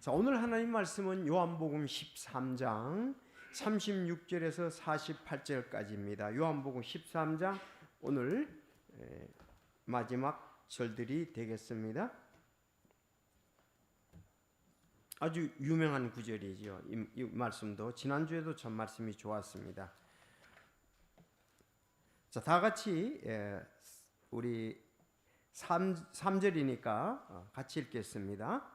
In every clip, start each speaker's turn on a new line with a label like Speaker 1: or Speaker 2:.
Speaker 1: 자, 오늘 하나님 말씀은 요한복음 13장 36절에서 48절까지입니다. 요한복음 13장 오늘 마지막 절들이 되겠습니다. 아주 유명한 구절이죠. 이 말씀도 지난주에도 전 말씀이 좋았습니다. 자, 다 같이 우리 3절이니까 같이 읽겠습니다.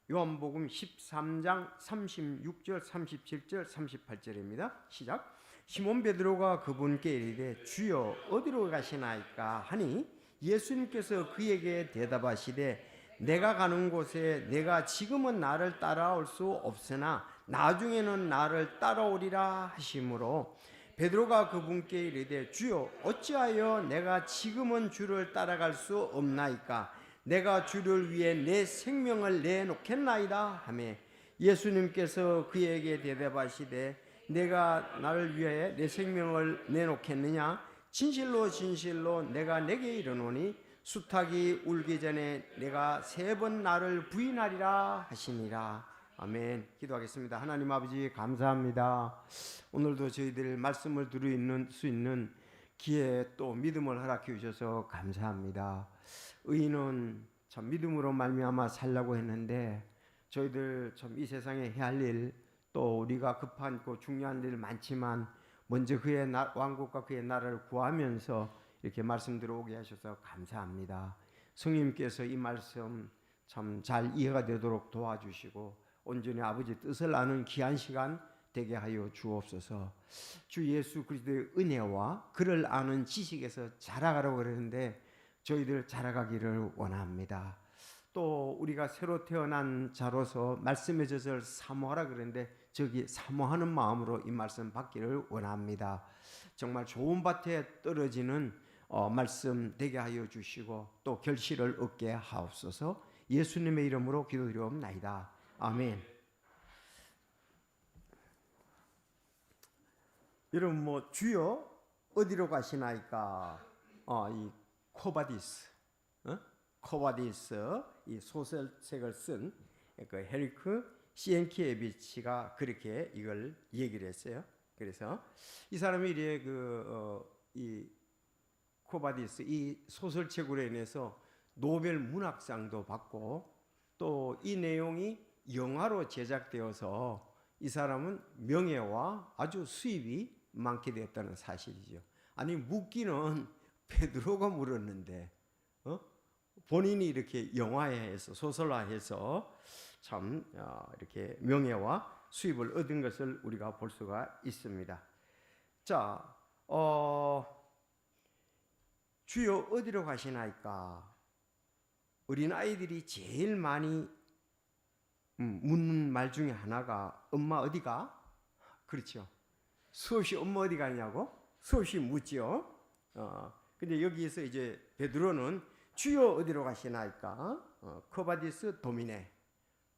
Speaker 1: 요한복음 13장 36절, 37절, 38절입니다. 시작. 시몬 베드로가 그분께 이르되 주여 어디로 가시나이까 하니 예수님께서 그에게 대답하시되 내가 가는 곳에 내가 지금은 나를 따라올 수 없으나 나중에는 나를 따라오리라 하시므로 베드로가 그분께 이르되 주여 어찌하여 내가 지금은 주를 따라갈 수 없나이까 내가 주를 위해 내 생명을 내놓겠나이다 하며 예수님께서 그에게 대답하시되 내가 나를 위해 내 생명을 내놓겠느냐 진실로 진실로 내가 내게 이르노니 수탉이 울기 전에 내가 3번 나를 부인하리라 하시니라. 아멘. 기도하겠습니다. 하나님 아버지 감사합니다. 오늘도 저희들 말씀을 들을 수 있는 기회 또 믿음을 허락해 주셔서 감사합니다. 의인은 참 믿음으로 말미암아 살라고 했는데 저희들 참 이 세상에 해야 할 일 또 우리가 급한 고 중요한 일 많지만 먼저 그의 왕국과 그의 나라를 구하면서 이렇게 말씀 들어오게 하셔서 감사합니다. 성령님께서 이 말씀 참 잘 이해가 되도록 도와주시고 온전히 아버지 뜻을 아는 귀한 시간 되게 하여 주옵소서. 주 예수 그리스도의 은혜와 그를 아는 지식에서 자라가라고 그러는데 저희들 자라가기를 원합니다. 또 우리가 새로 태어난 자로서 말씀의 젖을 사모하라 그러는데 저기 사모하는 마음으로 이 말씀 받기를 원합니다. 정말 좋은 밭에 떨어지는 말씀 되게 하여 주시고 또 결실을 얻게 하옵소서. 예수님의 이름으로 기도드리옵나이다. 아멘. 여러분 뭐 주여 어디로 가시나이까? 이 코바디스, 코바디스 이 소설책을 쓴 그 헤리크 시엔키에비치가 그렇게 이걸 얘기를 했어요. 그래서 이 사람이 이래 이 코바디스 이 소설책으로 인해서 노벨 문학상도 받고 또 이 내용이 영화로 제작되어서 이 사람은 명예와 아주 수입이 많게 되었다는 사실이죠. 아니 묻기는 베드로가 물었는데 본인이 이렇게 영화화해서 소설화해서 참 이렇게 명예와 수입을 얻은 것을 우리가 볼 수가 있습니다. 자, 주여 어디로 가시나이까? 어린아이들이 제일 많이 묻는 말 중에 하나가 엄마 어디가? 그렇죠. 수없이 엄마 어디 가냐고 수없이 묻죠. 근데 여기에서 이제 베드로는 주여 어디로 가시나이까? 커바디스 도미네.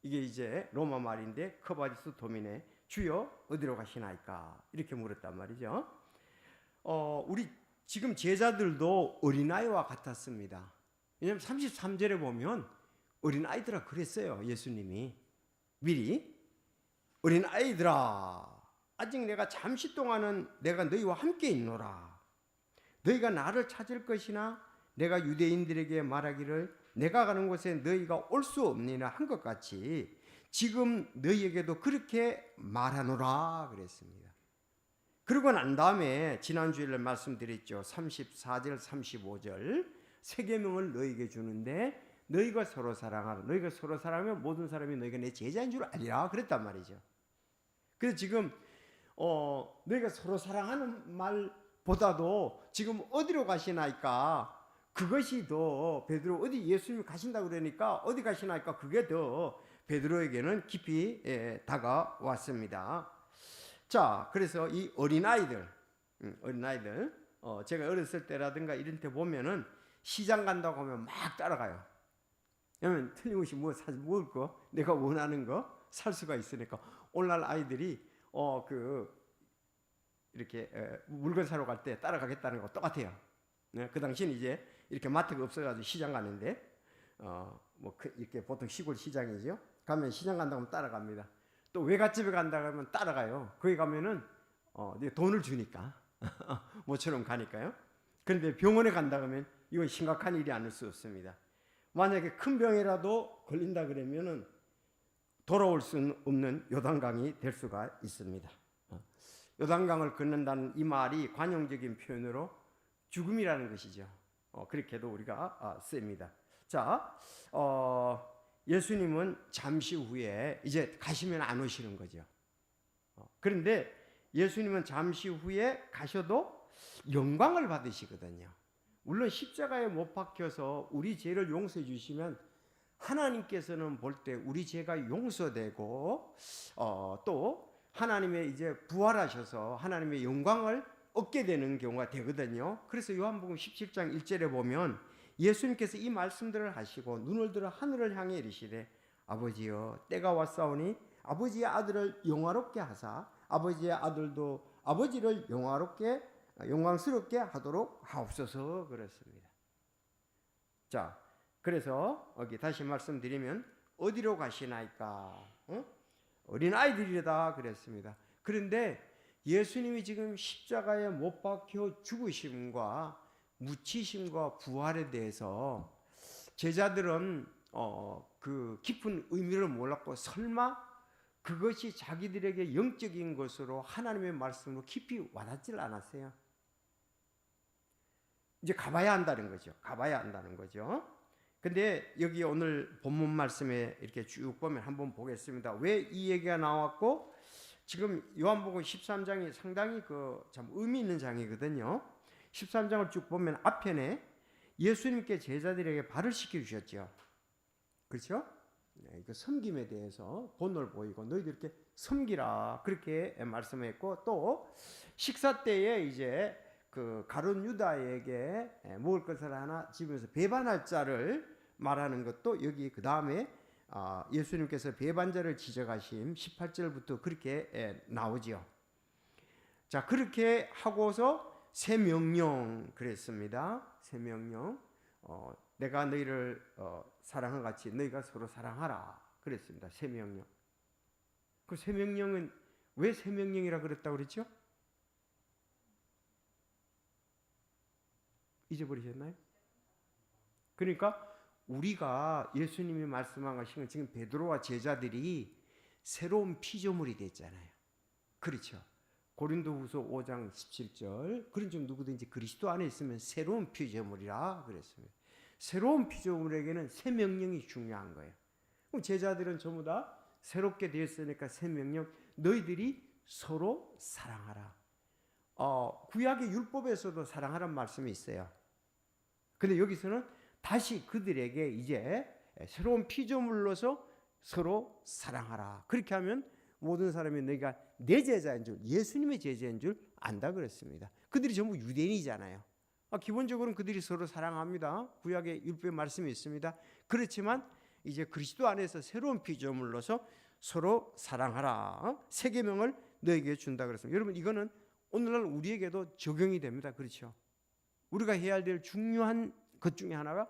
Speaker 1: 이게 이제 로마 말인데 커바디스 도미네. 주여 어디로 가시나이까? 이렇게 물었단 말이죠. 우리 지금 제자들도 어린아이와 같았습니다. 왜냐하면 33절에 보면 어린아이들아 그랬어요. 예수님이 미리 어린아이들아 아직 내가 잠시 동안은 내가 너희와 함께 있노라. 너희가 나를 찾을 것이나 내가 유대인들에게 말하기를 내가 가는 곳에 너희가 올 수 없느니라 한 것 같이 지금 너희에게도 그렇게 말하노라 그랬습니다. 그러고 난 다음에 지난주에 말씀드렸죠. 34절 35절 새 계명을 너희에게 주는데 너희가 서로 사랑하라. 너희가 서로 사랑하면 모든 사람이 너희가 내 제자인 줄 알리라 그랬단 말이죠. 그래서 지금 너희가 서로 사랑하는 말보다도 지금 어디로 가시나이까? 그것이 더 베드로 어디 예수님이 가신다고 그러니까 어디 가시나이까? 그게 더 베드로에게는 깊이 다가왔습니다. 자, 그래서 이 어린아이들 제가 어렸을 때라든가 이런 때 보면은 시장 간다고 하면 막 따라가요. 왜냐면 틀림없이 먹을 거 내가 원하는 거 살 수가 있으니까. 오늘날 아이들이 이렇게 물건 사러 갈 때 따라가겠다는 거 똑같아요. 네, 그 당시는 이제 이렇게 마트가 없어가지고 시장 가는데 이렇게 보통 시골 시장이죠. 가면 시장 간다고 하면 따라갑니다. 또 외갓집에 간다고 하면 따라가요. 거기 가면은 이제 돈을 주니까 모처럼 가니까요. 그런데 병원에 간다고 하면 이건 심각한 일이 아닐 수 없습니다. 만약에 큰 병이라도 걸린다 그러면은 돌아올 수 없는 요단강이 될 수가 있습니다. 요단강을 건넌다는 이 말이 관용적인 표현으로 죽음이라는 것이죠. 그렇게도 우리가 씁니다. 자, 예수님은 잠시 후에 이제 가시면 안 오시는 거죠. 그런데 예수님은 잠시 후에 가셔도 영광을 받으시거든요. 물론 십자가에 못 박혀서 우리 죄를 용서해 주시면 하나님께서는 볼 때 우리 죄가 용서되고 또 하나님의 이제 부활하셔서 하나님의 영광을 얻게 되는 경우가 되거든요. 그래서 요한복음 17장 1절에 보면 예수님께서 이 말씀들을 하시고 눈을 들어 하늘을 향해 이르시되 아버지여 때가 왔사오니 아버지의 아들을 영화롭게 하사 아버지의 아들도 아버지를 영광스럽게 하도록 하옵소서 그랬습니다. 자, 그래서 여기 다시 말씀드리면 어디로 가시나이까? 어린 아이들이다 그랬습니다. 그런데 예수님이 지금 십자가에 못 박혀 죽으심과 묻히심과 부활에 대해서 제자들은 그 깊은 의미를 몰랐고 설마 그것이 자기들에게 영적인 것으로 하나님의 말씀으로 깊이 와닿질 않았어요. 이제 가봐야 한다는 거죠. 가봐야 한다는 거죠. 근데 여기 오늘 본문 말씀에 이렇게 쭉 보면 한번 보겠습니다. 왜 이 얘기가 나왔고 지금 요한복음 13장이 상당히 참 의미 있는 장이거든요. 13장을 쭉 보면 앞편에 예수님께 제자들에게 발을 씻겨 주셨죠. 그렇죠? 네, 그 섬김에 대해서 본을 보이고 너희들 이렇게 섬기라 그렇게 말씀했고 또 식사 때에 이제 그 가룟 유다에게 먹을 것을 하나 집에서 배반할 자를 말하는 것도 여기 그 다음에 예수님께서 배반자를 지적하심 18절부터 그렇게 나오지요. 자, 그렇게 하고서 새 명령 그랬습니다. 새 명령. 내가 너희를 사랑한 같이 너희가 서로 사랑하라 그랬습니다. 새 명령. 그 새 명령은 왜 새 명령이라 그랬다고 그랬죠? 잊어버리셨나요? 그러니까 우리가 예수님이 말씀한 것은 지금 베드로와 제자들이 새로운 피조물이 됐잖아요. 그렇죠. 고린도후서 5장 17절 그런 점 누구든지 그리스도 안에 있으면 새로운 피조물이라 그랬습니다. 새로운 피조물에게는 새 명령이 중요한 거예요. 그럼 제자들은 전부 다 새롭게 되었으니까 새 명령 너희들이 서로 사랑하라. 구약의 율법에서도 사랑하라는 말씀이 있어요. 근데 여기서는 다시 그들에게 이제 새로운 피조물로서 서로 사랑하라. 그렇게 하면 모든 사람이 너희가 내 제자인 줄, 예수님의 제자인 줄 안다 그랬습니다. 그들이 전부 유대인이잖아요. 기본적으로는 그들이 서로 사랑합니다. 구약의 율법의 말씀이 있습니다. 그렇지만 이제 그리스도 안에서 새로운 피조물로서 서로 사랑하라. 새 계명을 너에게 준다 그랬습니다. 여러분 이거는 오늘날 우리에게도 적용이 됩니다. 그렇죠? 우리가 해야 될 중요한 것 중에 하나가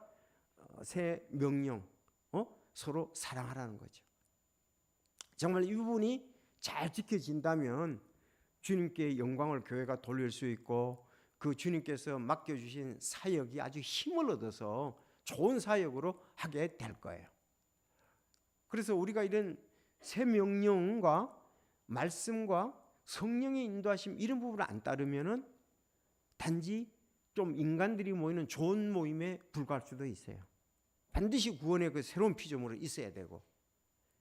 Speaker 1: 새 명령, 서로 사랑하라는 거죠. 정말 이 부분이 잘 지켜진다면 주님께 영광을 교회가 돌릴 수 있고 그 주님께서 맡겨주신 사역이 아주 힘을 얻어서 좋은 사역으로 하게 될 거예요. 그래서 우리가 이런 새 명령과 말씀과 성령의 인도하심 이런 부분을 안 따르면은 단지 좀 인간들이 모이는 좋은 모임에 불과할 수도 있어요. 반드시 구원의 그 새로운 피조물이 있어야 되고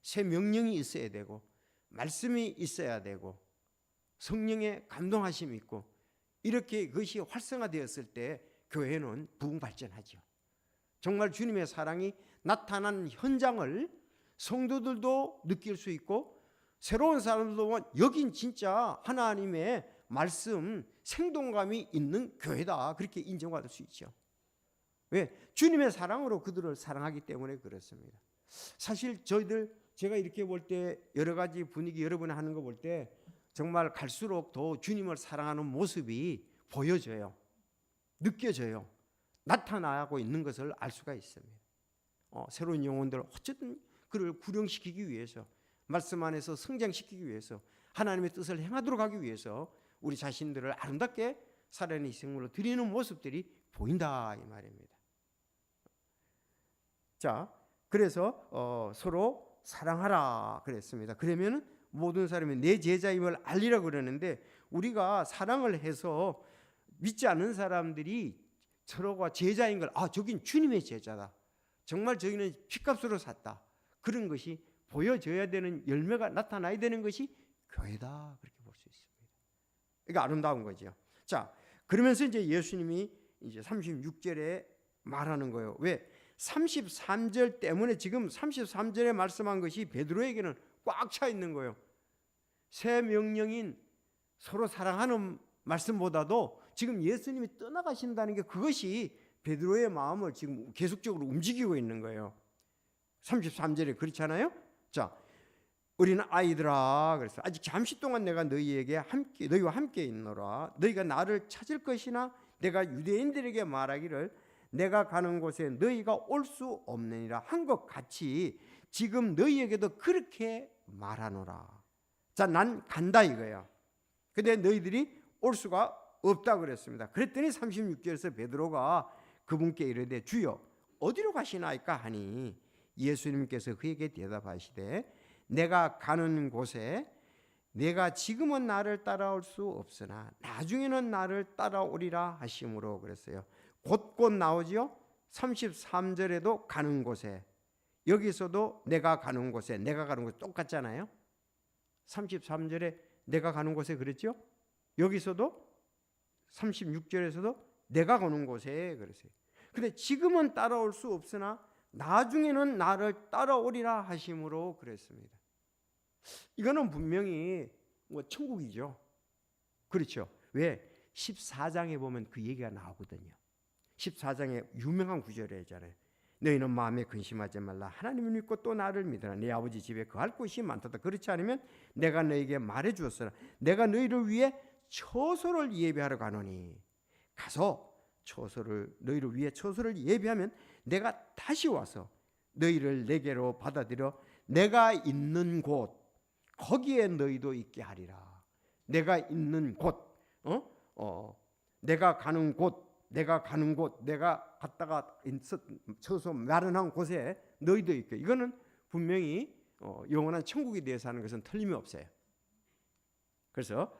Speaker 1: 새 명령이 있어야 되고 말씀이 있어야 되고 성령의 감동하심이 있고 이렇게 그것이 활성화되었을 때 교회는 부흥 발전하죠. 정말 주님의 사랑이 나타난 현장을 성도들도 느낄 수 있고 새로운 사람들도 여긴 진짜 하나님의 말씀 생동감이 있는 교회다 그렇게 인정받을 수 있죠. 왜? 주님의 사랑으로 그들을 사랑하기 때문에 그렇습니다. 사실 제가 이렇게 볼 때 여러 가지 분위기 여러분이 하는 거 볼 때 정말 갈수록 더 주님을 사랑하는 모습이 보여져요. 느껴져요. 나타나고 있는 것을 알 수가 있습니다. 새로운 영혼들 어쨌든 그를 구령시키기 위해서, 말씀 안에서 성장시키기 위해서, 하나님의 뜻을 행하도록 하기 위해서 우리 자신들을 아름답게 살아내는 희생물로 드리는 모습들이 보인다 이 말입니다. 자, 그래서 서로 사랑하라 그랬습니다. 그러면 모든 사람이 내 제자임을 알리라 그러는데, 우리가 사랑을 해서 믿지 않는 사람들이 서로가 제자인 걸, 저긴 주님의 제자다, 정말 저기는 핏값으로 샀다, 그런 것이 보여져야 되는, 열매가 나타나야 되는 것이 교회다, 그렇게 볼 수 있습니다. 이게 아름다운 거죠. 자, 그러면서 이제 예수님이 이제 36절에 말하는 거예요. 왜? 33절 때문에, 지금 33절에 말씀한 것이 베드로에게는 꽉 차 있는 거예요. 새 명령인 서로 사랑하는 말씀보다도 지금 예수님이 떠나가신다는 게, 그것이 베드로의 마음을 지금 계속적으로 움직이고 있는 거예요. 33절에 그렇잖아요. 자, 우리는 아이들아, 그래서 아직 잠시 동안 내가 너희와 함께 있노라. 너희가 나를 찾을 것이나 내가 유대인들에게 말하기를 내가 가는 곳에 너희가 올 수 없느니라 한 것 같이 지금 너희에게도 그렇게 말하노라. 자, 난 간다 이거예요. 근데 너희들이 올 수가 없다 그랬습니다. 그랬더니 36절에서 베드로가 그분께 이르되 주여 어디로 가시나이까 하니 예수님께서 그에게 대답하시되 내가 가는 곳에 내가 지금은 나를 따라올 수 없으나 나중에는 나를 따라오리라 하심으로 그랬어요. 곳곳 나오지요. 33절에도 가는 곳에, 여기서도 내가 가는 곳에, 내가 가는 곳 똑같잖아요. 33절에 내가 가는 곳에 그랬죠. 여기서도 36절에서도 내가 가는 곳에 그랬어요. 근데 지금은 따라올 수 없으나 나중에는 나를 따라오리라 하심으로 그랬습니다. 이거는 분명히 천국이죠. 그렇죠. 왜? 14장에 보면 그 얘기가 나오거든요. 14장에 유명한 구절이잖아요. 너희는 마음에 근심하지 말라. 하나님을 믿고 또 나를 믿으라. 내 아버지 집에 거할 곳이 많도다. 그렇지 않으면 내가 너희에게 말해 주었으나 내가 너희를 위해 처소를 예비하러 가노니 가서 너희를 위해 처소를 예비하면 내가 다시 와서 너희를 내게로 받아들여 내가 있는 곳 거기에 너희도 있게 하리라. 내가 있는 곳, 내가 가는 곳, 내가 갔다가 처소 마련한 곳에 너희도 있게. 이거는 분명히 영원한 천국에 대해서 하는 것은 틀림이 없어요. 그래서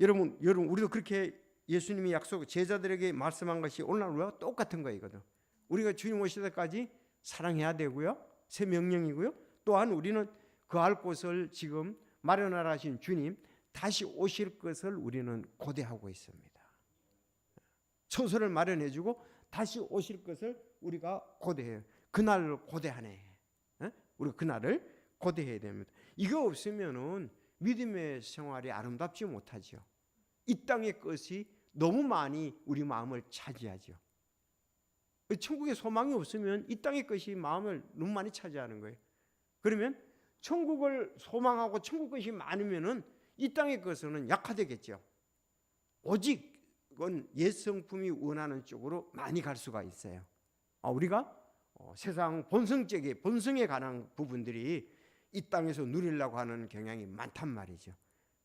Speaker 1: 여러분 우리도 그렇게 예수님이 제자들에게 말씀한 것이 오늘날 우리가 똑같은 거이거든. 우리가 주님 오실 때까지 사랑해야 되고요. 새 명령이고요. 또한 우리는 거할 곳을 지금 마련하라 하신 주님 다시 오실 것을 우리는 고대하고 있습니다. 처소를 마련해 주고 다시 오실 것을 우리가 고대해요. 그날을 고대하네. 우리가 그날을 고대해야 됩니다. 이거 없으면은 믿음의 생활이 아름답지 못하죠. 이 땅의 것이 너무 많이 우리 마음을 차지하죠. 천국의 소망이 없으면 이 땅의 것이 마음을 너무 많이 차지하는 거예요. 그러면 천국을 소망하고 천국 것이 많으면은 이 땅의 것은 약화되겠죠. 오직 그건 옛 성품이 원하는 쪽으로 많이 갈 수가 있어요. 우리가 세상 본성에 관한 부분들이 이 땅에서 누리려고 하는 경향이 많단 말이죠.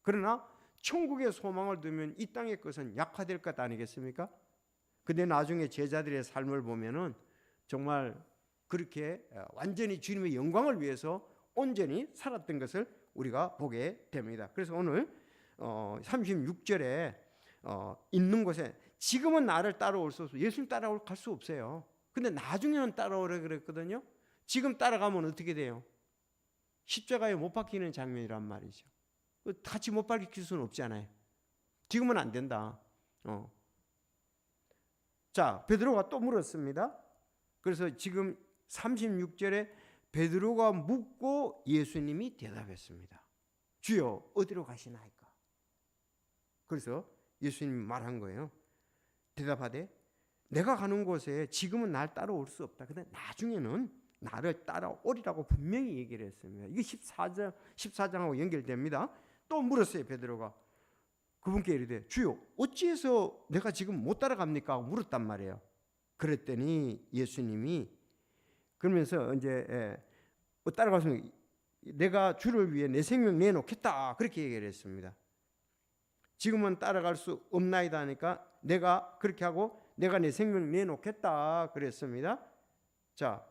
Speaker 1: 그러나 천국의 소망을 두면 이 땅의 것은 약화될 것 아니겠습니까? 근데 나중에 제자들의 삶을 보면은 정말 그렇게 완전히 주님의 영광을 위해서 온전히 살았던 것을 우리가 보게 됩니다. 그래서 오늘 36절에 있는 곳에 지금은 나를 따라올 수 없어. 예수님 따라갈 수 없어요. 근데 나중에는 따라오라 그랬거든요. 지금 따라가면 어떻게 돼요? 십자가에 못 박히는 장면이란 말이죠. 같이 못 박힐 수는 없잖아요. 지금은 안 된다. 자, 베드로가 또 물었습니다. 그래서 지금 36절에 베드로가 묻고 예수님이 대답했습니다. 주여 어디로 가시나이까? 그래서 예수님이 말한 거예요. 대답하되 내가 가는 곳에 지금은 날 따라올 수 없다. 근데 나중에는 나를 따라오리라고 분명히 얘기를 했습니다. 이게 14장하고 연결됩니다. 또 물었어요. 베드로가 그분께 이르되 주여 어찌해서 내가 지금 못 따라갑니까? 하고 물었단 말이에요. 그랬더니 예수님이 그러면서 이제 따라가서 내가 주를 위해 내 생명 내놓겠다 그렇게 얘기를 했습니다. 지금은 따라갈 수 없나이다 하니까 내가 그렇게 하고 내가 내 생명 내놓겠다 그랬습니다. 자,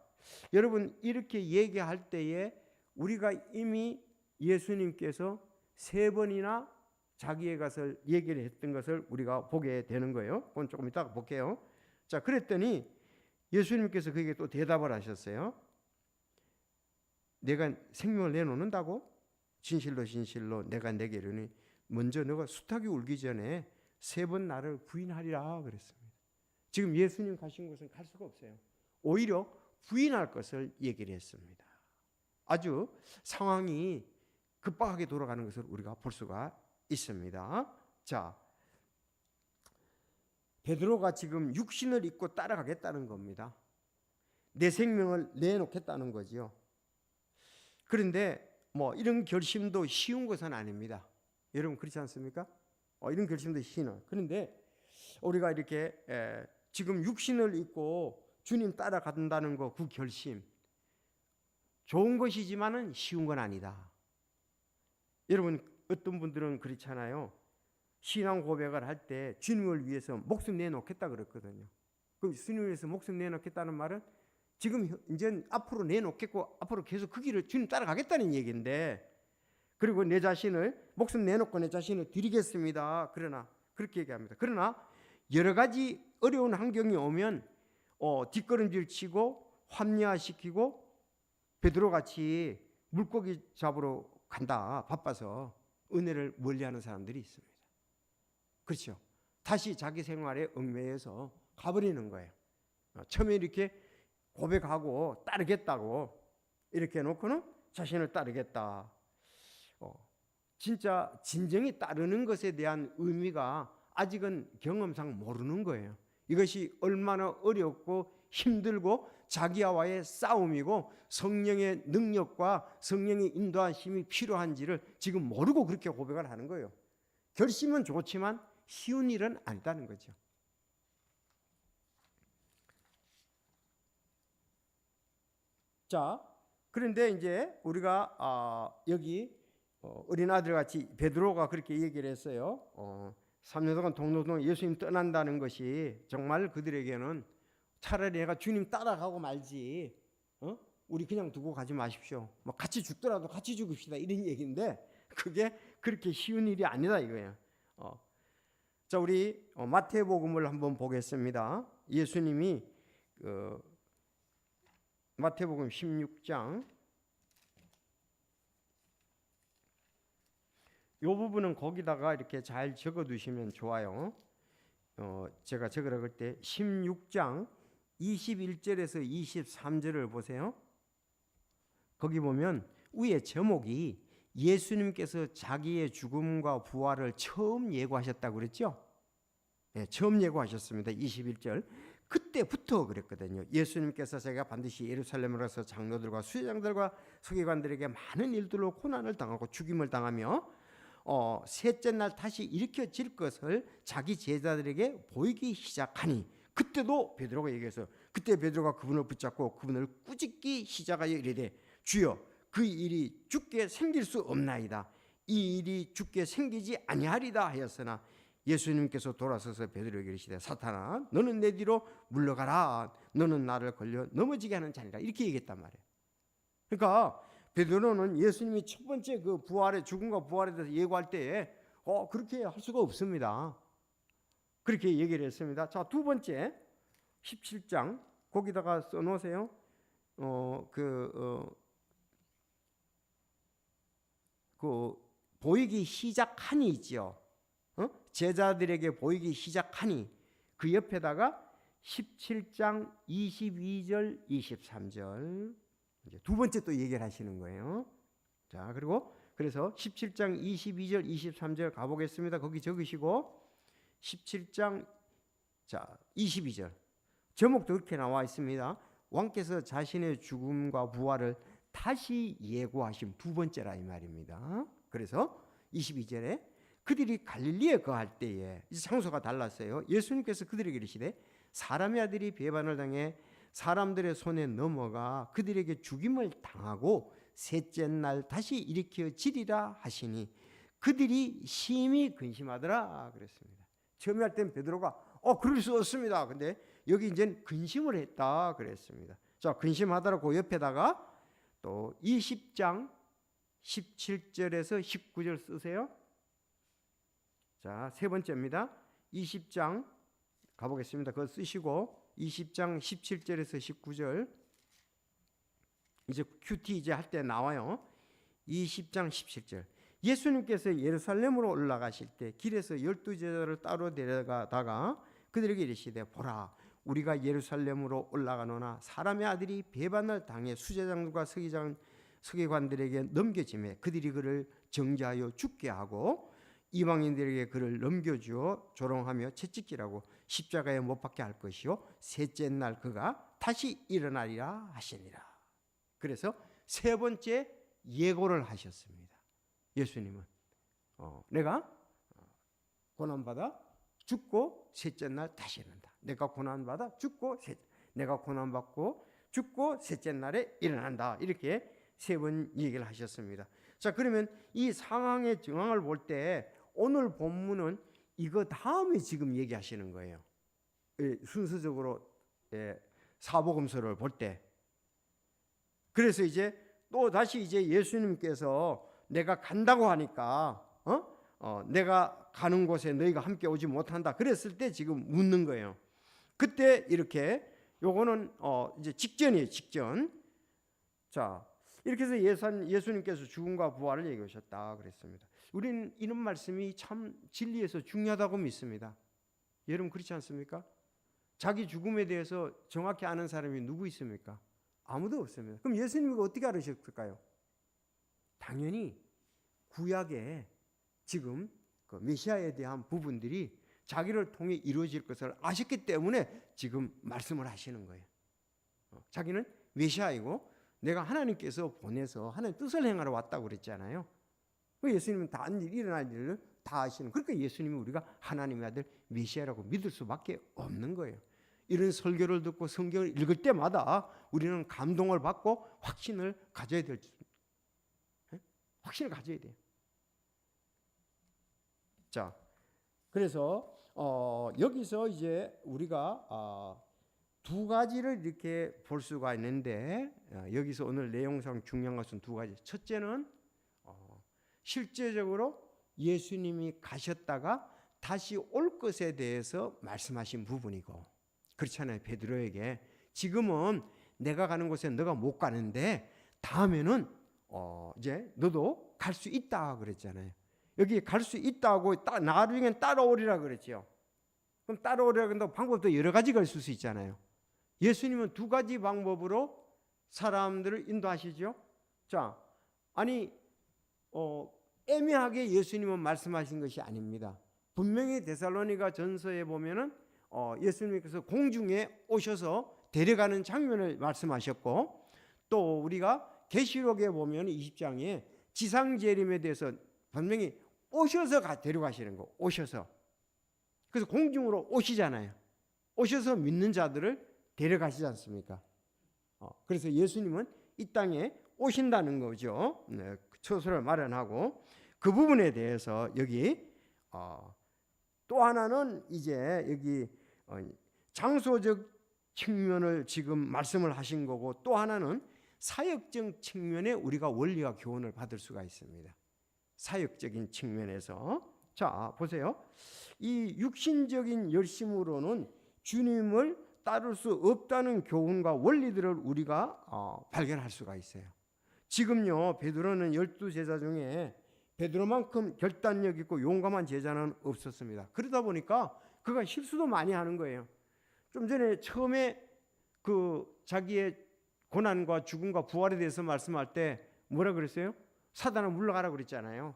Speaker 1: 여러분 이렇게 얘기할 때에 우리가 이미 예수님께서 3번이나 자기의 것을 얘기를 했던 것을 우리가 보게 되는 거예요. 그건 조금 이따가 볼게요. 자, 그랬더니 예수님께서 그에게 또 대답을 하셨어요. 내가 생명을 내놓는다고? 진실로 진실로 내가 내게 이르니 먼저 너가 수탉이 울기 전에 3번 나를 부인하리라 그랬습니다. 지금 예수님 가신 곳은 갈 수가 없어요. 오히려 부인할 것을 얘기를 했습니다. 아주 상황이 급박하게 돌아가는 것을 우리가 볼 수가 있습니다. 자, 베드로가 지금 육신을 입고 따라가겠다는 겁니다. 내 생명을 내놓겠다는 거지요. 그런데 뭐 이런 결심도 쉬운 것은 아닙니다. 여러분 그렇지 않습니까? 이런 결심도 쉬운. 그런데 우리가 이렇게 지금 육신을 입고 주님 따라간다는 거, 그 결심 좋은 것이지만은 쉬운 건 아니다. 여러분 어떤 분들은 그렇잖아요. 신앙 고백을 할 때 주님을 위해서 목숨 내놓겠다 그랬거든요. 그럼 주님을 위해서 목숨 내놓겠다는 말은 지금 이제 앞으로 내놓겠고 앞으로 계속 그 길을 주님 따라가겠다는 얘기인데, 그리고 내 자신을 목숨 내놓고 내 자신을 드리겠습니다. 그러나 그렇게 얘기합니다. 그러나 여러 가지 어려운 환경이 오면 뒷걸음질 치고 합리화시키고 베드로같이 물고기 잡으러 간다 바빠서 은혜를 멀리하는 사람들이 있습니다. 그렇죠. 다시 자기 생활에 얽매여서 가버리는 거예요. 처음에 이렇게 고백하고 따르겠다고 이렇게 해놓고는 자신을 따르겠다. 진짜 진정이 따르는 것에 대한 의미가 아직은 경험상 모르는 거예요. 이것이 얼마나 어렵고 힘들고 자기와의 싸움이고 성령의 능력과 성령의 인도하심이 필요한지를 지금 모르고 그렇게 고백을 하는 거예요. 결심은 좋지만 쉬운 일은 아니다는 거죠. 자, 그런데 이제 우리가 여기 어린 아들 같이 베드로가 그렇게 얘기를 했어요. 3년 동안 동로동 예수님 떠난다는 것이 정말 그들에게는 차라리 내가 주님 따라가고 말지, 우리 그냥 두고 가지 마십시오. 뭐 같이 죽더라도 같이 죽읍시다 이런 얘기인데 그게 그렇게 쉬운 일이 아니다 이거예요. 자, 우리 마태복음을 한번 보겠습니다. 예수님이 마태복음 16장 이 부분은 거기다가 이렇게 잘 적어 두시면 좋아요. 제가 적으라고 할 때 16장 21절에서 23절을 보세요. 거기 보면 위에 제목이 예수님께서 자기의 죽음과 부활을 처음 예고하셨다고 그랬죠? 네, 처음 예고하셨습니다. 21절. 그때부터 그랬거든요. 예수님께서 제가 반드시 예루살렘으로 가서 장로들과 수제장들과 서기관들에게 많은 일들로 고난을 당하고 죽임을 당하며 셋째 날 다시 일으켜질 것을 자기 제자들에게 보이기 시작하니, 그때도 베드로가 얘기해서 그때 베드로가 그분을 붙잡고 그분을 꾸짖기 시작하여 이르되 주여 그 일이 죽게 생길 수 없나이다. 이 일이 죽게 생기지 아니하리다 하였으나 예수님께서 돌아서서 베드로에게 이르시되 사탄아 너는 내 뒤로 물러가라. 너는 나를 걸려 넘어지게 하는 자니라. 이렇게 얘기했단 말이에요. 그러니까 베드로는 예수님이 첫 번째 그 부활의 죽음과 부활에 대해서 예고할 때에 그렇게 할 수가 없습니다. 그렇게 얘기를 했습니다. 자, 두 번째 17장 거기다가 써놓으세요. 보이기 시작하니죠. 제자들에게 보이기 시작하니 그 옆에다가 17장 22절 23절 이제 두 번째 또 얘기를 하시는 거예요. 자, 그리고 그래서 17장 22절 23절 가보겠습니다. 거기 적으시고 17장 자 22절 제목도 그렇게 나와 있습니다. 왕께서 자신의 죽음과 부활을 다시 예고하신 두 번째라 이 말입니다. 그래서 22절에 그들이 갈릴리에 거할 때에 이제 장소가 달랐어요. 예수님께서 그들에게 이르시되 사람의 아들이 배반을 당해 사람들의 손에 넘어가 그들에게 죽임을 당하고 셋째 날 다시 일으켜지리라 하시니 그들이 심히 근심하더라 그랬습니다. 처음에 할 땐 베드로가 그럴 수 없습니다. 근데 여기 이제 근심을 했다 그랬습니다. 자, 근심하더라고 옆에다가 또 20장 17절에서 19절 쓰세요. 자, 세 번째입니다. 20장 가보겠습니다. 그거 쓰시고 20장 17절에서 19절 이제 큐티 이제 할 때 나와요. 20장 17절. 예수님께서 예루살렘으로 올라가실 때 길에서 12제자를 따로 데려가다가 그들에게 이르시되 보라 우리가 예루살렘으로 올라가노나 사람의 아들이 배반을 당해 수제장들과 서기관들에게 넘겨지매 그들이 그를 정죄하여 죽게 하고 이방인들에게 그를 넘겨주어 조롱하며 채찍질하고 십자가에 못 박게 할 것이요 셋째 날 그가 다시 일어나리라 하시니라. 그래서 세 번째 예고를 하셨습니다. 예수님은 내가 고난받아 죽고 셋째 날 다시 일어난다. 내가 고난받아 죽고 내가 고난받고 죽고 셋째 날에 일어난다. 이렇게 세 번 얘기를 하셨습니다. 자, 그러면 이 상황의 정황을 볼 때 오늘 본문은 이거 다음에 지금 얘기하시는 거예요. 순서적으로 사복음서를 볼 때. 그래서 이제 또 다시 이제 예수님께서 내가 간다고 하니까 내가 가는 곳에 너희가 함께 오지 못한다. 그랬을 때 지금 묻는 거예요. 그때 이렇게 요거는 이제 직전이에요. 직전. 자, 이렇게 해서 예수님께서 죽음과 부활을 얘기하셨다 그랬습니다. 우리는 이런 말씀이 참 진리에서 중요하다고 믿습니다. 여러분 그렇지 않습니까? 자기 죽음에 대해서 정확히 아는 사람이 누구 있습니까? 아무도 없습니다. 그럼 예수님이 어떻게 알으셨을까요? 당연히 구약에 지금 그 메시아에 대한 부분들이 자기를 통해 이루어질 것을 아셨기 때문에 지금 말씀을 하시는 거예요. 자기는 메시아이고 내가 하나님께서 보내서 하나님 뜻을 행하러 왔다고 그랬잖아요. 예수님은 다 일어날 일을 다 아시는. 그러니까 예수님이 우리가 하나님의 아들 메시아라고 믿을 수밖에 없는 거예요. 이런 설교를 듣고 성경을 읽을 때마다 우리는 감동을 받고 확신을 가져야 돼요. 자, 그래서 여기서 이제 우리가 두 가지를 이렇게 볼 수가 있는데 여기서 오늘 내용상 중요한 것은 두 가지. 첫째는 실제적으로 예수님이 가셨다가 다시 올 것에 대해서 말씀하신 부분이고, 그렇잖아요. 베드로에게 지금은 내가 가는 곳에 너가 못 가는데 다음에는 이제 너도 갈 수 있다 그랬잖아요. 여기 갈 수 있다고 나중엔 따라오리라 그랬죠. 그럼 따라오리라 그런다고 방법도 여러 가지가 있을 수 있잖아요. 예수님은 두 가지 방법으로 사람들을 인도하시죠. 자, 아니 애매하게 예수님은 말씀하신 것이 아닙니다. 분명히 데살로니가 전서에 보면은 예수님께서 공중에 오셔서 데려가는 장면을 말씀하셨고, 또 우리가 계시록에 보면 20장에 지상재림에 대해서 분명히 오셔서 데려가시는 거. 오셔서. 그래서 공중으로 오시잖아요. 오셔서 믿는 자들을 데려가시지 않습니까? 그래서 예수님은 이 땅에 오신다는 거죠. 네, 처소를 마련하고 그 부분에 대해서 여기 또 하나는 이제 여기 장소적 측면을 지금 말씀을 하신 거고, 또 하나는 사역적 측면에 우리가 원리와 교훈을 받을 수가 있습니다. 사역적인 측면에서. 자, 보세요. 이 육신적인 열심으로는 주님을 따를 수 없다는 교훈과 원리들을 우리가 발견할 수가 있어요. 지금요, 베드로는 12제자 중에 베드로만큼 결단력 있고 용감한 제자는 없었습니다. 그러다 보니까 그가 실수도 많이 하는 거예요. 좀 전에 처음에 그 자기의 고난과 죽음과 부활에 대해서 말씀할 때 뭐라 그랬어요? 사단아 물러가라 그랬잖아요.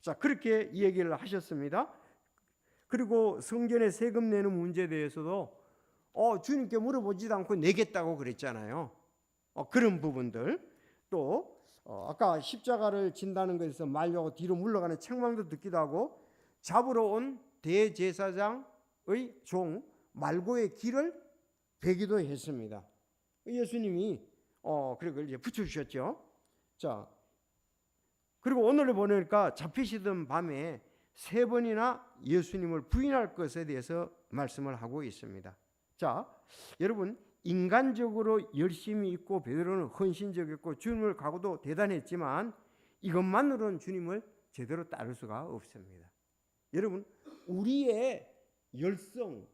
Speaker 1: 자, 그렇게 이 얘기를 하셨습니다. 그리고 성전에 세금 내는 문제에 대해서도 주님께 물어보지도 않고 내겠다고 그랬잖아요. 그런 부분들. 또 아까 십자가를 진다는 것에서 말려고 뒤로 물러가는 책망도 듣기도 하고, 잡으러 온 대제사장의 종 말고의 길을 되기도 했습니다. 예수님이 그걸 이제 붙여주셨죠. 자, 그리고 오늘 보니까 잡히시던 밤에 3번이나 예수님을 부인할 것에 대해서 말씀을 하고 있습니다. 자, 여러분, 인간적으로 열심히 있고 베드로는 헌신적이었고 주님을 가고도 대단했지만 이것만으로는 주님을 제대로 따를 수가 없습니다. 여러분, 우리의 열정,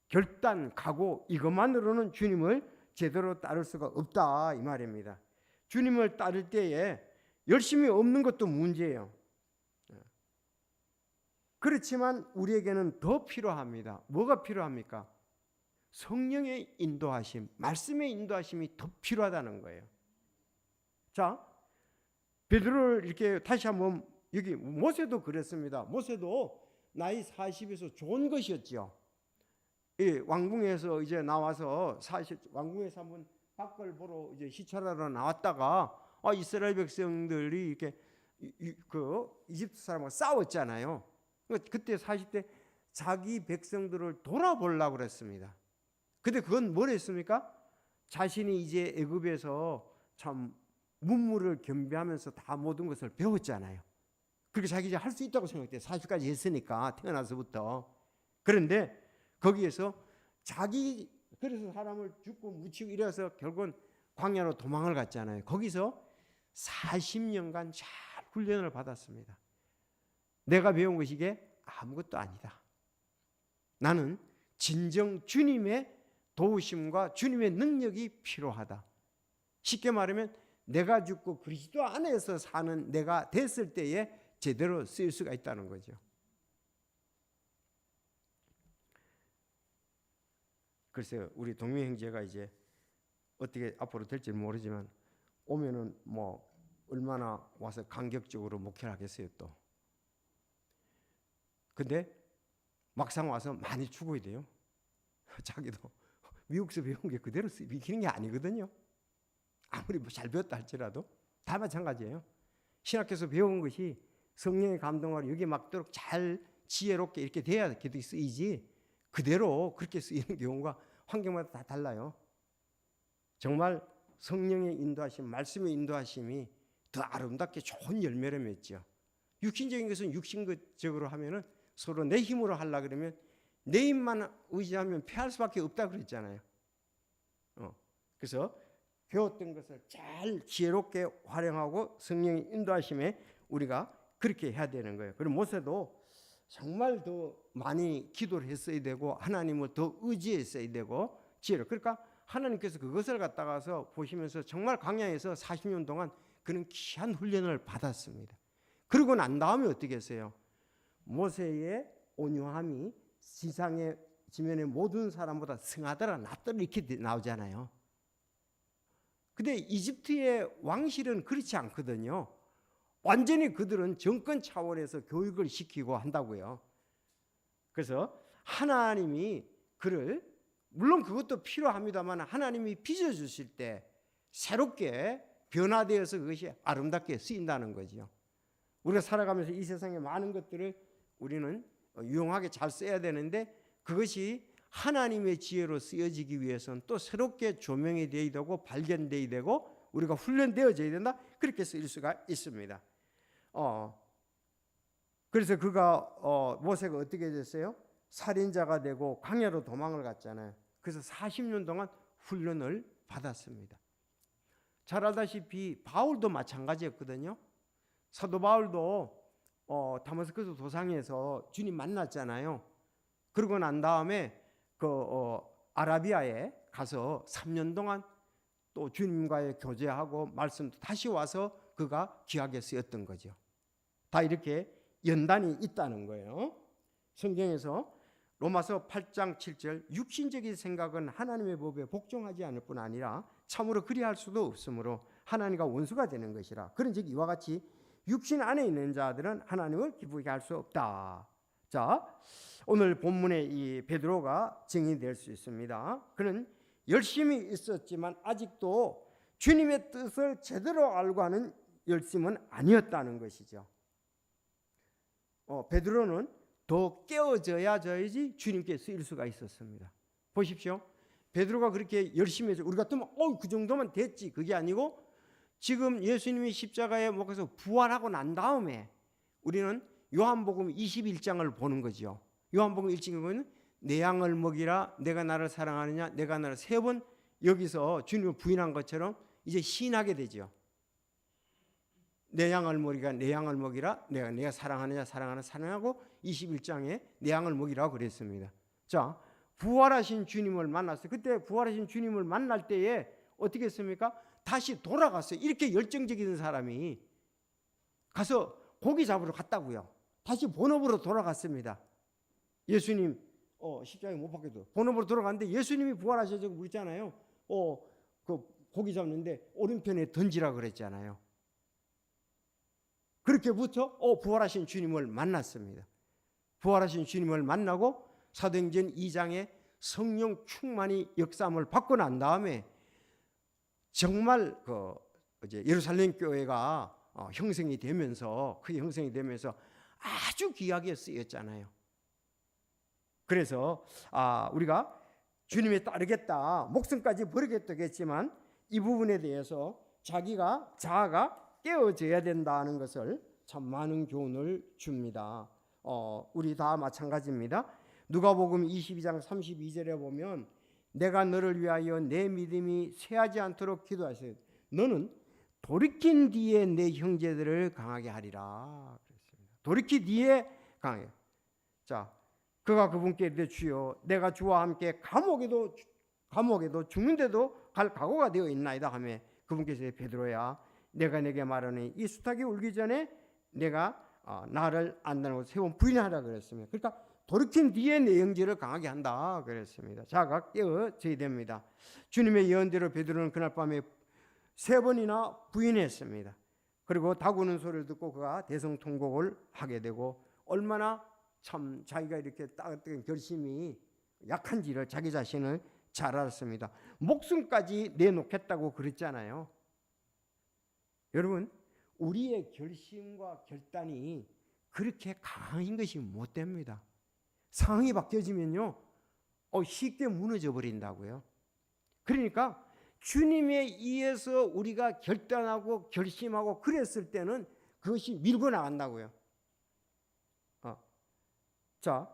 Speaker 1: 결단, 각오 이것만으로는 주님을 제대로 따를 수가 없다 이 말입니다. 주님을 따를 때에 열심히 없는 것도 문제예요. 그렇지만 우리에게는 더 필요합니다. 뭐가 필요합니까? 성령의 인도하심, 말씀의 인도하심이 더 필요하다는 거예요. 자, 베드로를 이렇게 다시 한번 여기 모세도 그랬습니다. 모세도 나이 40에서 좋은 것이었죠. 이 왕궁에서 이제 나와서 왕궁에서 한번 밖을 보러 이제 시찰하러 나왔다가 이스라엘 백성들이 이렇게 이집트 사람과 싸웠잖아요. 그때 40대 자기 백성들을 돌아보려고 그랬습니다. 근데 그건 뭘 했습니까? 자신이 이제 애굽에서 참 문무를 겸비하면서 다 모든 것을 배웠잖아요. 그렇게 자기 이제 할 수 있다고 생각해요. 40까지 했으니까 태어나서부터. 그런데 거기에서 그래서 사람을 죽고 묻히고 이래서 결국은 광야로 도망을 갔잖아요. 거기서 40년간 잘 훈련을 받았습니다. 내가 배운 것이 이게 아무것도 아니다. 나는 진정 주님의 도우심과 주님의 능력이 필요하다. 쉽게 말하면 내가 죽고 그리스도 안에서 사는 내가 됐을 때에 제대로 쓰일 수가 있다는 거죠. 글쎄요, 우리 동명 형제가 이제 어떻게 앞으로 될지 모르지만 오면은 뭐 얼마나 와서 감격적으로 목회를 하겠어요 또. 근데 막상 와서 많이 죽어야 돼요. 자기도 미국에서 배운 게 그대로 익히는 게 아니거든요. 아무리 잘 배웠다 할지라도 다 마찬가지예요. 신학교에서 배운 것이 성령의 감동으로 여기 막도록 잘 지혜롭게 이렇게 돼야 이렇게 쓰이지 그대로 그렇게 쓰이는 경우가 환경마다 다 달라요. 정말 성령의 인도하심, 말씀의 인도하심이 더 아름답게 좋은 열매를 맺죠. 육신적인 것은 육신적으로 하면은 서로 내 힘으로 하려고 그러면 내 힘만 의지하면 패할 수밖에 없다 그랬잖아요. 그래서 배웠던 것을 잘 지혜롭게 활용하고 성령의 인도하심에 우리가 그렇게 해야 되는 거예요. 그리고 모세도 정말 더 많이 기도를 했어야 되고 하나님을 더 의지했어야 되고 지혜로. 그러니까 하나님께서 그것을 갖다가서 보시면서 정말 광야에서 40년 동안 그는 귀한 훈련을 받았습니다. 그러고 난 다음에 어떻게 했어요? 모세의 온유함이 지상의 지면의 모든 사람보다 승하더라 낫더라 이렇게 나오잖아요. 근데 이집트의 왕실은 그렇지 않거든요. 완전히 그들은 정권 차원에서 교육을 시키고 한다고요. 그래서 하나님이 그를 물론 그것도 필요합니다만 하나님이 빚어주실 때 새롭게 변화되어서 그것이 아름답게 쓰인다는 거죠. 우리가 살아가면서 이 세상의 많은 것들을 우리는 유용하게 잘 써야 되는데 그것이 하나님의 지혜로 쓰여지기 위해서는 또 새롭게 조명이 되어야 되고 발견되어야 되고 우리가 훈련되어져야 된다. 그렇게 쓰일 수가 있습니다. 그래서 모세가 어떻게 됐어요? 살인자가 되고 광야로 도망을 갔잖아요. 그래서 40년 동안 훈련을 받았습니다. 잘 알다시피 바울도 마찬가지였거든요. 사도 바울도 다마스커스 도상에서 주님 만났잖아요. 그러고 난 다음에 아라비아에 가서 3년 동안 또 주님과의 교제하고 말씀도 다시 와서 그가 귀하게 쓰였던 거죠. 다 이렇게 연단이 있다는 거예요. 성경에서 로마서 8장 7절 육신적인 생각은 하나님의 법에 복종하지 않을 뿐 아니라 참으로 그리할 수도 없으므로 하나님과 원수가 되는 것이라. 그런즉 이와 같이 육신 안에 있는 자들은 하나님을 기쁘게 할 수 없다. 자, 오늘 본문의 이 베드로가 증인될 수 있습니다. 그는 열심히 있었지만 아직도 주님의 뜻을 제대로 알고 하는 열심은 아니었다는 것이죠. 베드로는 더 깨어져야지 주님께 쓰일 수가 있었습니다. 보십시오. 베드로가 그렇게 열심히 해서 우리 같으면 그 정도면 됐지. 그게 아니고 지금 예수님이 십자가에 못 가서 부활하고 난 다음에 우리는 요한복음 21장을 보는 거죠. 요한복음 1장에 보면 내 양을 먹이라 내가 나를 사랑하느냐 내가 나를 3번 여기서 주님을 부인한 것처럼 이제 시인하게 되죠. 내 양을 먹이라 내 양을 먹이라 내가 사랑하느냐 사랑하고 21장에 내 양을 먹이라고 그랬습니다. 자, 부활하신 주님을 만났어요. 그때 부활하신 주님을 만날 때에 어떻게 했습니까? 다시 돌아갔어요. 이렇게 열정적인 사람이 가서 고기 잡으러 갔다고요. 다시 본업으로 돌아갔습니다. 예수님 십자가에 못 박혀도 본업으로 돌아갔는데 예수님이 부활하셔서 그랬잖아요. 그 고기 잡는데 오른편에 던지라 그랬잖아요. 그렇게부터 부활하신 주님을 만났습니다. 부활하신 주님을 만나고 사도행전 2장에 성령 충만히 역사함을 받고 난 다음에 정말 이제 예루살렘 교회가 형성이 되면서 크게 형성이 되면서 아주 귀하게 쓰였잖아요. 그래서 우리가 주님에 따르겠다, 목숨까지 버리겠다고 했지만 이 부분에 대해서 자아가 깨어져야 된다는 것을 참 많은 교훈을 줍니다. 우리 다 마찬가지입니다. 누가복음 22장 32절에 보면 내가 너를 위하여 내 믿음이 쇠하지 않도록 기도하세요. 너는 돌이킨 뒤에 내 형제들을 강하게 하리라 그랬습니다. 돌이킨 뒤에 강하게. 자, 그가 그분께 이르되 주여 내가 주와 함께 감옥에도 죽는데도 갈 각오가 되어 있나이다 하며 그분께서 베드로야 내가 내게 말하니 이 수탉이 울기 전에 내가 나를 안다고 3번 부인하라 그랬습니다. 그러니까 돌이킨 뒤에 내 형제를 강하게 한다 그랬습니다. 자가 깨어져야 됩니다. 주님의 예언대로 베드로는 그날 밤에 3번이나 부인했습니다. 그리고 다구는 소리를 듣고 그가 대성통곡을 하게 되고 얼마나 참 자기가 이렇게 따뜻한 결심이 약한지를 자기 자신을 잘 알았습니다. 목숨까지 내놓겠다고 그랬잖아요. 여러분, 우리의 결심과 결단이 그렇게 강한 것이 못 됩니다. 상황이 바뀌어지면요, 쉽게 무너져 버린다고요. 그러니까 주님에 의해서 우리가 결단하고 결심하고 그랬을 때는 그것이 밀고 나간다고요. 자,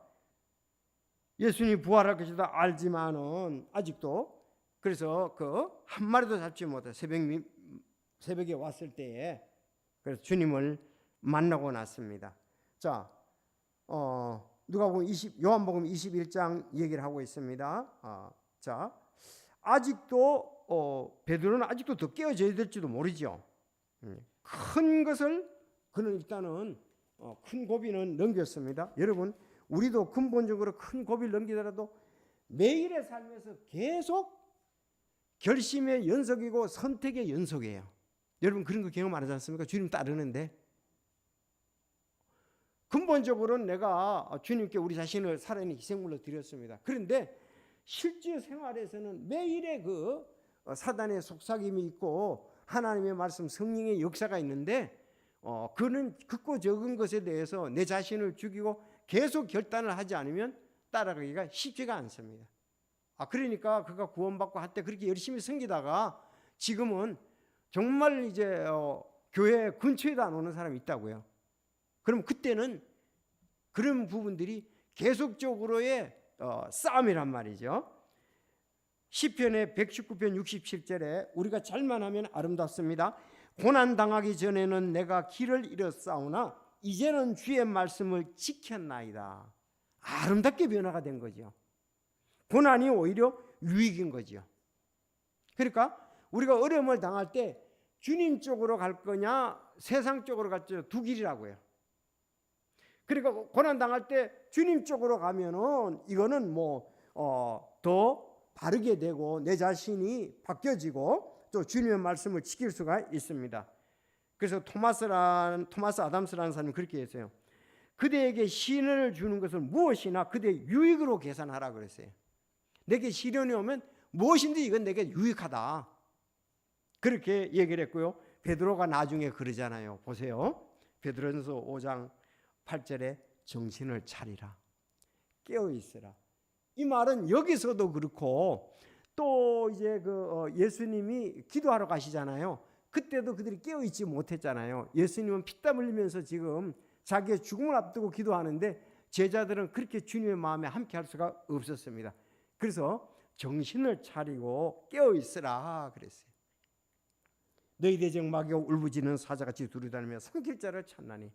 Speaker 1: 예수님이 부활할 것이다 알지만은 아직도 그래서 한 마리도 잡지 못해 새벽에 왔을 때에 그래서 주님을 만나고 났습니다. 자, 요한복음 21장 얘기를 하고 있습니다. 자, 아직도 베드로는 아직도 더 깨어져야 될지도 모르죠. 큰 것을 그는 일단은 큰 고비는 넘겼습니다. 여러분, 우리도 근본적으로 큰 고비를 넘기더라도 매일의 삶에서 계속 결심의 연속이고 선택의 연속이에요. 여러분 그런 거 경험 안 하지 않습니까? 주님 따르는데 근본적으로는 내가 주님께 우리 자신을 살아있는 희생물로 드렸습니다. 그런데 실제 생활에서는 매일의 사단의 속삭임이 있고 하나님의 말씀 성령의 역사가 있는데 그는 크고 적은 것에 대해서 내 자신을 죽이고 계속 결단을 하지 않으면 따라가기가 쉽지가 않습니다. 그러니까 그가 구원받고 한때 그렇게 열심히 섬기다가 지금은 정말 이제 교회 근처에도 안 오는 사람이 있다고요. 그럼 그때는 그런 부분들이 계속적으로의 싸움이란 말이죠. 시편의 119편 67절에 우리가 잘만 하면 아름답습니다. 고난당하기 전에는 내가 길을 잃었사오나 이제는 주의 말씀을 지켰나이다. 아름답게 변화가 된 거죠. 고난이 오히려 유익인 거죠. 그러니까 우리가 어려움을 당할 때 주님 쪽으로 갈 거냐 세상 쪽으로 갈지 두 길이라고요. 그러니까 고난 당할 때 주님 쪽으로 가면은 이거는 더 바르게 되고 내 자신이 바뀌어지고 또 주님의 말씀을 지킬 수가 있습니다. 그래서 토마스 아담스라는 사람이 그렇게 했어요. 그대에게 시련을 주는 것은 무엇이나 그대의 유익으로 계산하라 그랬어요. 내게 시련이 오면 무엇인지 이건 내게 유익하다. 그렇게 얘기를 했고요. 베드로가 나중에 그러잖아요. 보세요. 베드로전서 5장 8절에 정신을 차리라. 깨어 있으라. 이 말은 여기서도 그렇고 또 이제 예수님이 기도하러 가시잖아요. 그때도 그들이 깨어 있지 못했잖아요. 예수님은 피땀 흘리면서 지금 자기의 죽음을 앞두고 기도하는데 제자들은 그렇게 주님의 마음에 함께 할 수가 없었습니다. 그래서 정신을 차리고 깨어 있으라 그랬어요. 너희 대적 마귀가 울부짖는 사자같이 두루다니며 삼킬 자를 찾나니.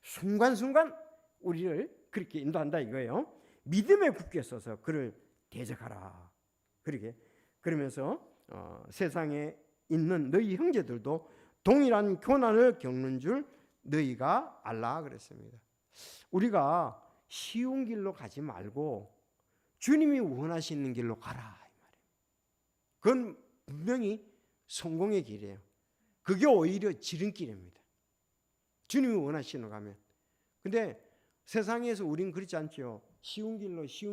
Speaker 1: 순간순간 우리를 그렇게 인도한다 이거예요. 믿음에 굳게 서서 그를 대적하라. 그러면서 세상에 있는 너희 형제들도 동일한 고난을 겪는 줄 너희가 알라 그랬습니다. 우리가 쉬운 길로 가지 말고 주님이 원하시는 길로 가라 이 말이에요. 그건 분명히 성공의 길이에요. 그게 오히려 지름길입니다. 주님이 원하시는 거 가면. 근데 세상에서 우린 그렇지 않죠. 쉬운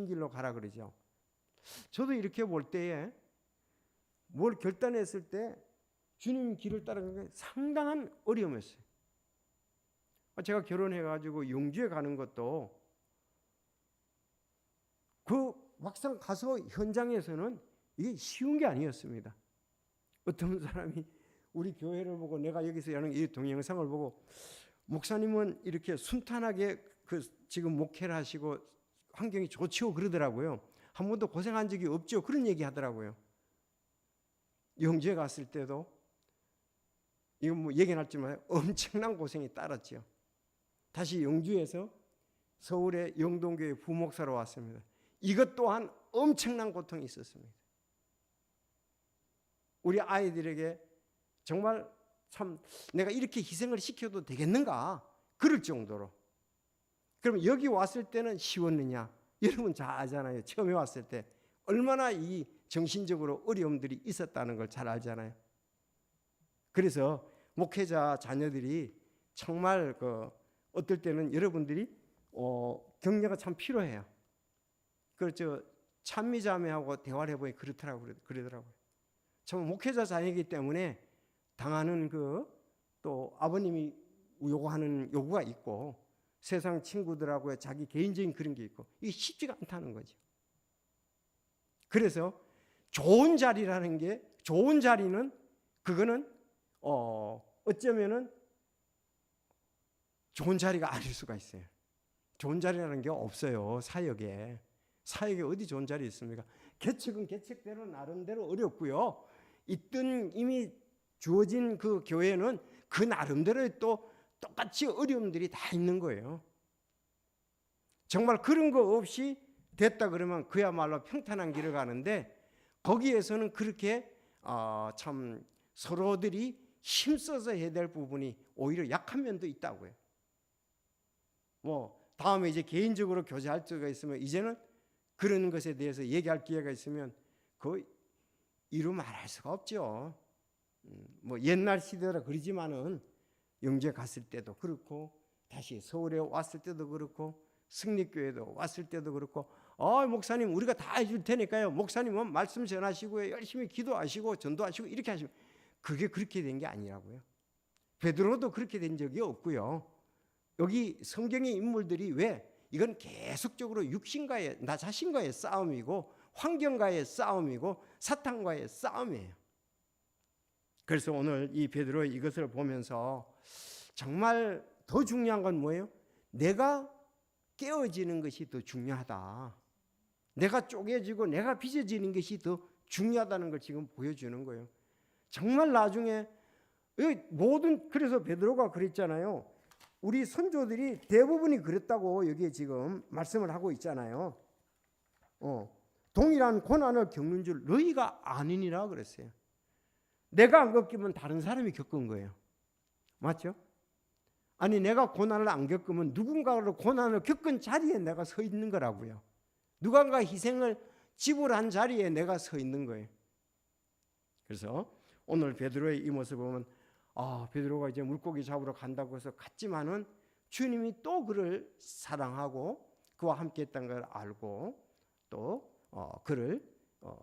Speaker 1: 길로 가라 그러죠. 저도 이렇게 볼 때에 뭘 결단했을 때 주님 길을 따라가는 게 상당한 어려움이었어요. 제가 결혼해가지고 영주에 가는 것도 그 막상 가서 현장에서는 이게 쉬운 게 아니었습니다. 어떤 사람이 우리 교회를 보고 내가 여기서 하는 이 동영상을 보고 목사님은 이렇게 순탄하게 지금 목회를 하시고 환경이 좋지요 그러더라고요. 한 번도 고생한 적이 없죠. 그런 얘기 하더라고요. 영주에 갔을 때도 이거 뭐 얘기는 할지만 엄청난 고생이 따랐죠. 다시 영주에서 서울의 영동교회 부목사로 왔습니다. 이것 또한 엄청난 고통이 있었습니다. 우리 아이들에게 정말 참 내가 이렇게 희생을 시켜도 되겠는가 그럴 정도로. 그럼 여기 왔을 때는 쉬웠느냐? 여러분 잘 아잖아요. 처음에 왔을 때 얼마나 이 정신적으로 어려움들이 있었다는 걸 잘 알잖아요. 그래서 목회자 자녀들이 정말 어떨 때는 여러분들이 격려가 참 필요해요. 그렇죠. 찬미자매하고 대화를 해보니 그러더라고요. 참 목회자 자녀이기 때문에 당하는 또 아버님이 요구하는 요구가 있고 세상 친구들하고의 자기 개인적인 그런 게 있고 이게 쉽지가 않다는 거죠. 그래서 좋은 자리라는 게 좋은 자리는 그거는 어쩌면은 좋은 자리가 아닐 수가 있어요. 좋은 자리라는 게 없어요. 사역에 어디 좋은 자리 있습니까? 계책은 계책대로 나름대로 어렵고요. 있던 이미 주어진 그 교회는 그 나름대로의 또 똑같이 어려움들이 다 있는 거예요. 정말 그런 거 없이 됐다 그러면 그야말로 평탄한 길을 가는데 거기에서는 그렇게 참 서로들이 힘써서 해야 될 부분이 오히려 약한 면도 있다고요. 뭐 다음에 이제 개인적으로 교제할 수가 있으면 이제는 그런 것에 대해서 얘기할 기회가 있으면 그 이루 말할 수가 없죠. 뭐 옛날 시대라 그러지만은 영주에 갔을 때도 그렇고 다시 서울에 왔을 때도 그렇고 승리교회도 왔을 때도 그렇고 목사님 우리가 다 해줄 테니까요. 목사님은 말씀 전하시고 열심히 기도하시고 전도하시고 이렇게 하시면 그게 그렇게 된 게 아니라고요. 베드로도 그렇게 된 적이 없고요. 여기 성경의 인물들이 왜 이건 계속적으로 육신과의 나 자신과의 싸움이고 환경과의 싸움이고 사탄과의 싸움이에요. 그래서 오늘 이 베드로의 이것을 보면서 정말 더 중요한 건 뭐예요? 내가 깨어지는 것이 더 중요하다. 내가 쪼개지고 내가 빚어지는 것이 더 중요하다는 걸 지금 보여주는 거예요. 정말 나중에 그래서 베드로가 그랬잖아요. 우리 선조들이 대부분이 그랬다고 여기에 지금 말씀을 하고 있잖아요. 동일한 고난을 겪는 줄 너희가 아니니라 그랬어요. 내가 안 겪으면 다른 사람이 겪은 거예요. 맞죠? 아니 내가 고난을 안 겪으면 누군가로 고난을 겪은 자리에 내가 서 있는 거라고요. 누군가 희생을 지불한 자리에 내가 서 있는 거예요. 그래서 오늘 베드로의 이 모습을 보면 베드로가 이제 물고기 잡으러 간다고 해서 갔지만은 주님이 또 그를 사랑하고 그와 함께 했다는 걸 알고 또 그를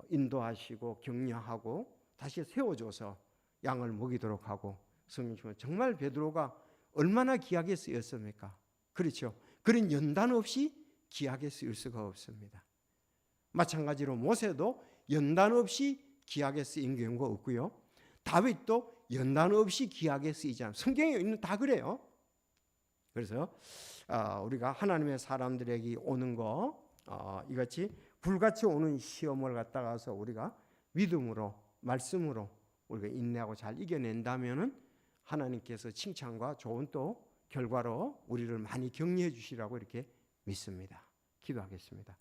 Speaker 1: 인도하시고 격려하고 다시 세워줘서 양을 먹이도록 하고 성령 정말 베드로가 얼마나 귀하게 쓰였습니까? 그렇죠. 그런 연단 없이 귀하게 쓰일 수가 없습니다. 마찬가지로 모세도 연단 없이 기약에 쓰인 경우가 없고요. 다윗도 연단 없이 기약에 쓰이지 않아요. 성경에 있는 다 그래요. 그래서 우리가 하나님의 사람들에게 오는 거 이같이 불같이 오는 시험을 갖다가서 우리가 믿음으로 말씀으로 우리가 인내하고 잘 이겨낸다면은 하나님께서 칭찬과 좋은 또 결과로 우리를 많이 격려해 주시라고 이렇게 믿습니다. 기도하겠습니다.